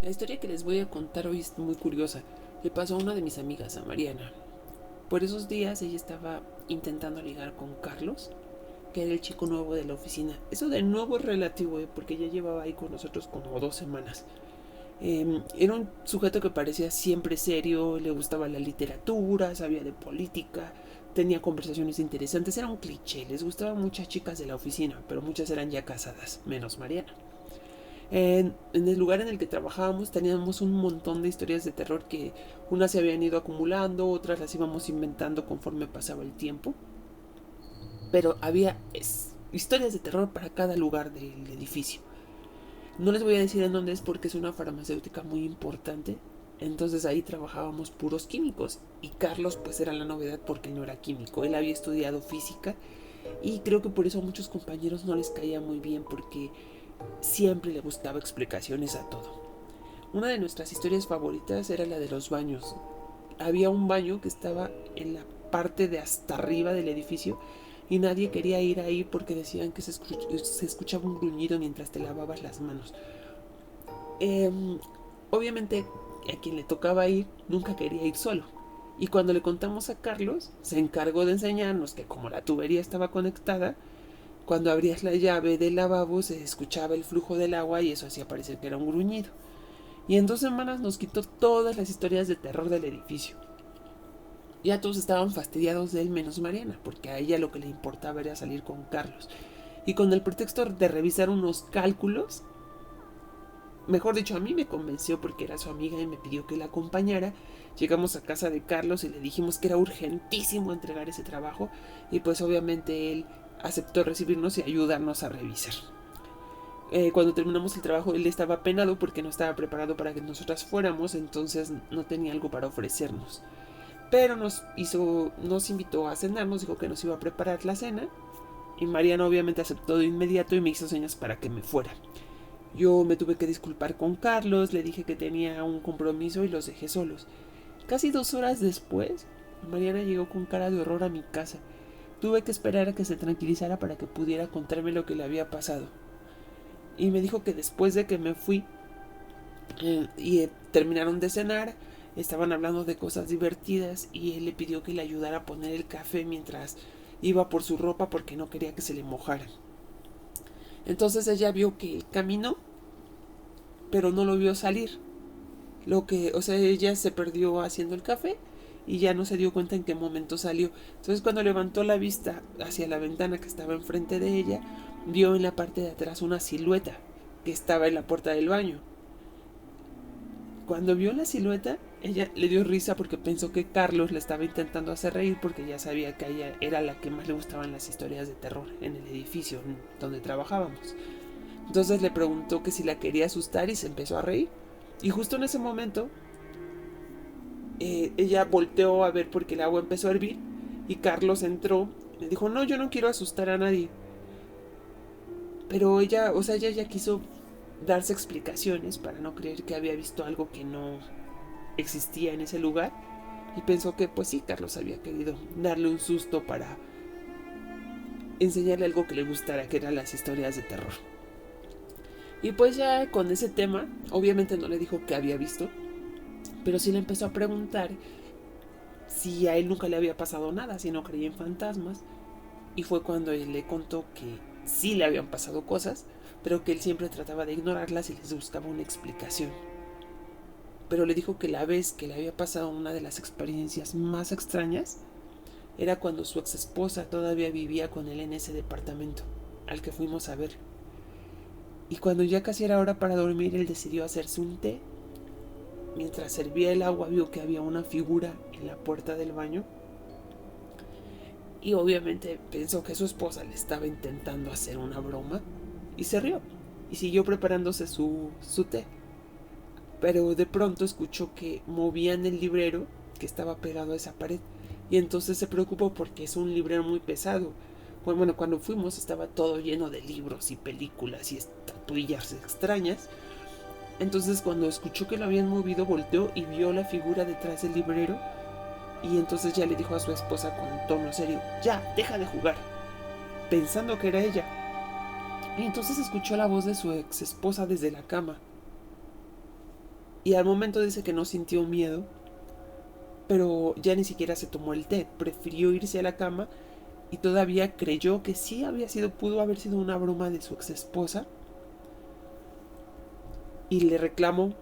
La historia que les voy a contar hoy es muy curiosa. Le pasó a una de mis amigas, a Mariana. Por esos días ella estaba intentando ligar con Carlos, que era el chico nuevo de la oficina. Eso de nuevo es relativo, porque ya llevaba ahí con nosotros como 2 semanas. Era un sujeto que parecía siempre serio, le gustaba la literatura, sabía de política, tenía conversaciones interesantes, era un cliché, les gustaban muchas chicas de la oficina, pero muchas eran ya casadas, menos Mariana. En el lugar en el que trabajábamos teníamos un montón de historias de terror que unas se habían ido acumulando, otras las íbamos inventando conforme pasaba el tiempo, pero había historias de terror para cada lugar del edificio. No les voy a decir en dónde es porque es una farmacéutica muy importante, entonces ahí trabajábamos puros químicos y Carlos pues era la novedad porque no era químico, él había estudiado física y creo que por eso a muchos compañeros no les caía muy bien porque siempre le buscaba explicaciones a todo. Una de nuestras historias favoritas era la de los baños. Había un baño que estaba en la parte de hasta arriba del edificio y nadie quería ir ahí porque decían que se escuchaba un gruñido mientras te lavabas las manos. Eh, Obviamente a quien le tocaba ir nunca quería ir solo. Y cuando le contamos a Carlos, se encargó de enseñarnos que como la tubería estaba conectada, cuando abrías la llave del lavabo se escuchaba el flujo del agua y eso hacía parecer que era un gruñido. Y en 2 semanas nos quitó todas las historias de terror del edificio. Ya todos estaban fastidiados de él menos Mariana, porque a ella lo que le importaba era salir con Carlos. Y con el pretexto de revisar unos cálculos, mejor dicho, a mí me convenció porque era su amiga y me pidió que la acompañara. Llegamos a casa de Carlos y le dijimos que era urgentísimo entregar ese trabajo y pues obviamente él aceptó recibirnos y ayudarnos a revisar. Cuando terminamos el trabajo él estaba penado porque no estaba preparado para que nosotras fuéramos, entonces no tenía algo para ofrecernos. Pero nos invitó a cenar, nos dijo que nos iba a preparar la cena y Mariana obviamente aceptó de inmediato y me hizo señas para que me fuera. Yo me tuve que disculpar con Carlos, le dije que tenía un compromiso y los dejé solos. Casi 2 horas después, Mariana llegó con cara de horror a mi casa. Tuve que esperar a que se tranquilizara para que pudiera contarme lo que le había pasado. Y me dijo que después de que me fui terminaron de cenar, estaban hablando de cosas divertidas y él le pidió que le ayudara a poner el café mientras iba por su ropa porque no quería que se le mojara. Entonces ella vio que él caminó, pero no lo vio salir. Ella se perdió haciendo el café y ya no se dio cuenta en qué momento salió. Entonces cuando levantó la vista hacia la ventana que estaba enfrente de ella, vio en la parte de atrás una silueta que estaba en la puerta del baño. Cuando vio la silueta, ella le dio risa porque pensó que Carlos le estaba intentando hacer reír porque ya sabía que a ella era la que más le gustaban las historias de terror en el edificio donde trabajábamos. Entonces le preguntó que si la quería asustar y se empezó a reír. Y justo en ese momento, ella volteó a ver porque el agua empezó a hervir y Carlos entró. Le dijo, no, yo no quiero asustar a nadie. Pero ella ya quiso darse explicaciones para no creer que había visto algo que no existía en ese lugar y pensó que pues sí, Carlos había querido darle un susto para enseñarle algo que le gustara, que eran las historias de terror. Y pues ya con ese tema, obviamente no le dijo que había visto, pero sí le empezó a preguntar si a él nunca le había pasado nada, si no creía en fantasmas. Y fue cuando él le contó que sí le habían pasado cosas, pero que él siempre trataba de ignorarlas y les buscaba una explicación. Pero le dijo que la vez que le había pasado una de las experiencias más extrañas era cuando su ex esposa todavía vivía con él en ese departamento al que fuimos a ver. Y cuando ya casi era hora para dormir, él decidió hacerse un té. Mientras servía el agua, vio que había una figura en la puerta del baño y obviamente pensó que su esposa le estaba intentando hacer una broma y se rió y siguió preparándose su té. Pero de pronto escuchó que movían el librero que estaba pegado a esa pared y entonces se preocupó porque es un librero muy pesado. Bueno, cuando fuimos estaba todo lleno de libros y películas y estatuillas extrañas. Entonces cuando escuchó que lo habían movido, volteó y vio la figura detrás del librero y entonces ya le dijo a su esposa con tono serio, ya, deja de jugar, pensando que era ella. Y entonces escuchó la voz de su ex esposa desde la cama. Y al momento dice que no sintió miedo, pero ya ni siquiera se tomó el té, prefirió irse a la cama y todavía creyó que sí pudo haber sido una broma de su ex esposa y le reclamó.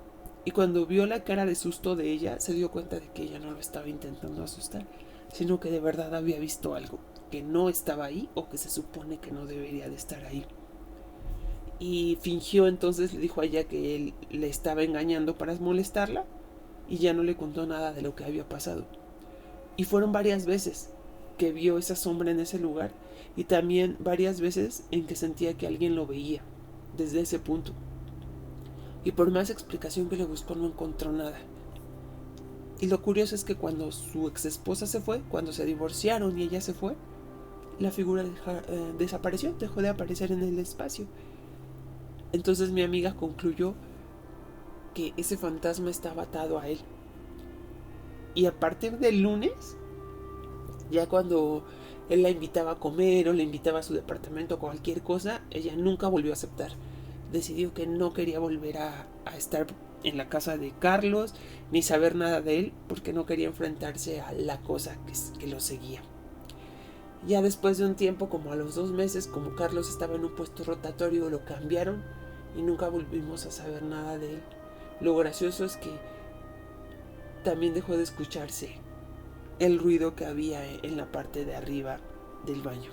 Y cuando vio la cara de susto de ella, se dio cuenta de que ella no lo estaba intentando asustar, sino que de verdad había visto algo que no estaba ahí o que se supone que no debería de estar ahí. Y fingió, entonces le dijo a ella que él le estaba engañando para molestarla y ya no le contó nada de lo que había pasado. Y fueron varias veces que vio esa sombra en ese lugar y también varias veces en que sentía que alguien lo veía desde ese punto. Y por más explicación que le buscó no encontró nada. Y lo curioso es que cuando su ex esposa se fue, cuando se divorciaron y ella se fue, la figura desapareció, dejó de aparecer en el espacio. Entonces mi amiga concluyó que ese fantasma estaba atado a él. Y a partir del lunes, ya cuando él la invitaba a comer o le invitaba a su departamento o cualquier cosa, ella nunca volvió a aceptar. Decidió que no quería volver a estar en la casa de Carlos ni saber nada de él porque no quería enfrentarse a la cosa que lo seguía. Ya después de un tiempo, como a los 2 meses, como Carlos estaba en un puesto rotatorio, lo cambiaron y nunca volvimos a saber nada de él. Lo gracioso es que también dejó de escucharse el ruido que había en la parte de arriba del baño.